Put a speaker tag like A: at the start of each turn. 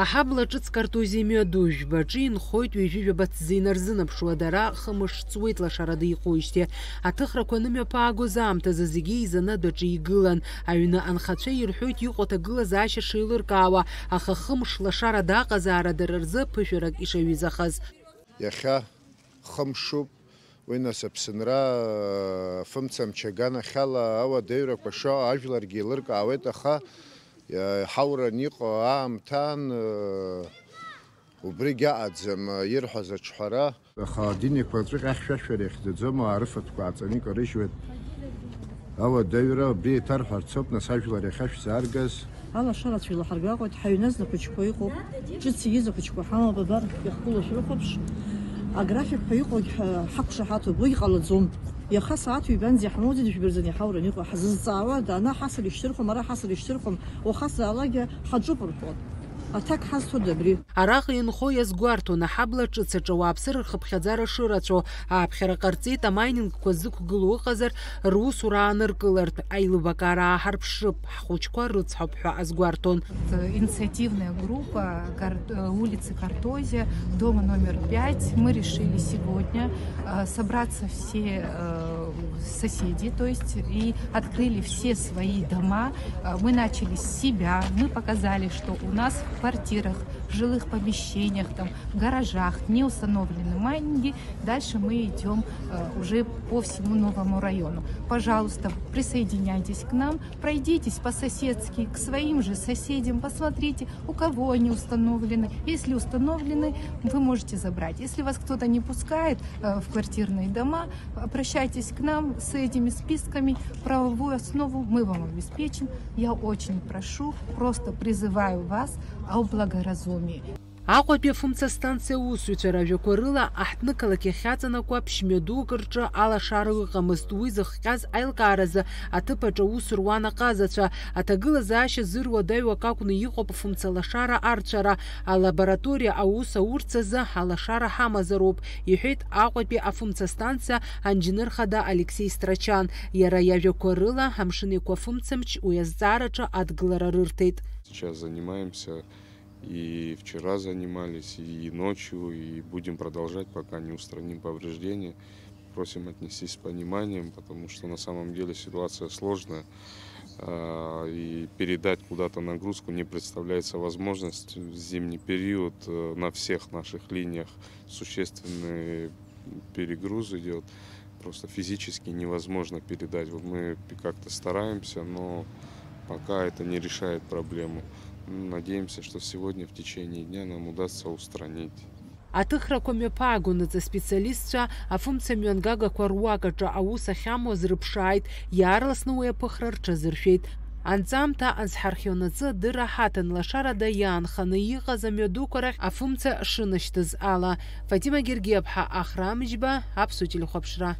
A: Аҳабла ҿыцкарту зимҩаду жәбаҿы инхоит ҩажәижәаба ҭӡы инарзынаԥшуа дара хымш ҵуеит лашарада иҟоижьҭеи. Аҭыхрақәа нымҩаԥаагоз аамҭазы зегьы еизаны адәаҿы игылан. Аҩны анхацәа ирҳәоит иҟоу аҭагылазаашьа шеилыркаауа, аха хымш лашарада аҟазаара дара рзы ԥышәарак ишаҩызахаз.
B: Иахьа хымшуп, уи нас Аԥсынра фымцамчаганахьала ауадаҩрақәа шо ажәларгьы еилыркаауеит, аха ҳауран иҟоу аамҭан убригь аҟаӡам ирҳәаз аҿҳәара. Аха адинқәа аҵәыҟьа ахьшәашәара иахьӡаӡом, арыфатәқәа ааҵаны икарыжьуеит. Ауадаҩра убри еиҭарҳәарц ауп, нас ажәлар иахьашәзааргаз.
C: Алашарацәа илаҳаргәаҟуеит, ҳаҩназ ахәыҷқәа иҟоуп, ҿыц ииз ахәыҷқәа ҳамоуп, абар иахгылоу шәрыхәаԥш. Аграфикқәа иҟоугь ҳақәшаҳаҭуп, уи иҟалаӡом. Иаха сааҭ ҩбанӡа иаҳмоуӡеит жәбарӡаны иҳауран иҟоу, ҳзызҵаауа ана ҳасыр ишьҭырхуам, ара ҳасыр ишьҭырхуам, уаха заалакгьы ҳаҿуп рҳәоит. Аҭак ҳазҭода абри.
A: Араҟа инхо иазгәарҭон аҳабла ҿыцаҿы ауааԥсыра рхыԥхьаӡара шырацәоу, ааԥхьара ҟарҵеит амайнингқәа зықәгылоу ыҟазар русура ааныркылартә, аилыбакаара ааҳарԥшып, ҳхәыҷқәа рыцҳауп ҳәа азгәарҭон.
D: Инициативная группа улицы Картозия, дома номер 5. Мы решили сегодня собраться все соседи, то есть и открыли все свои дома. Мы начали с себя, мы показали, что у нас в квартирах, в жилых помещениях, там, в гаражах не установлены майнинги. Дальше мы идем уже по всему новому району. Пожалуйста, присоединяйтесь к нам, пройдитесь по-соседски к своим же соседям, посмотрите, у кого они установлены. Если установлены, вы можете забрать. Если вас кто-то не пускает в квартирные дома, обращайтесь к нам с этими списками. Правовую основу мы вам обеспечим. Я очень прошу, просто призываю вас о благоразумии.
A: Аҟәатәи афымцастанциа аусзуҩцәа ражәақәа рыла аҳҭнықалақь иахьаҵанакуа ԥшьмҩа дук рҿы алашара ыҟамызт. Уи зыхҟьаз аилкааразы аҭыԥаҿ аус руан аҟазацәа. Аҭагылазаашьа зыруадаҩу ак акәны иҟоуп афымцалашара арцәара. Алабораториа аус аурц азы алашара ҳамазароуп, иҳәеит Аҟәатәи афымцастанциа анџьныр хада Алексей Страчан. Иара иажәақәа рыла амшын еиқәа афымцамч уи азҵаараҿы адгылара рырҭеит.
E: Сейчас занимаемся. И вчера занимались, и ночью, и будем продолжать, пока не устраним повреждения. Просим отнестись с пониманием, потому что на самом деле ситуация сложная. И передать куда-то нагрузку не представляется возможность. В зимний период на всех наших линиях существенный перегруз идет. Просто физически невозможно передать. Вот мы как-то стараемся, но пока это не решает проблему. Надеемся, что сегодня в течение дня нам удастся устранить.
A: Аҭыхрақәа мҩаԥаагон аҵаспециалистцәа афымцамҩангагақәа руак аҿы аус ахьамуаз рыԥшааит, иаарласны уи аԥыхра рҽазыршәеит. Анҵамҭа азҳархион аҵы адырра ҳаҭан лашарада иаанханы иҟаз амҩадуқәа рахь афымца шынашьҭыз ала. Фатима Гергиаԥҳа, Ахра Амыџьба, Аԥсуа телехәаԥшра.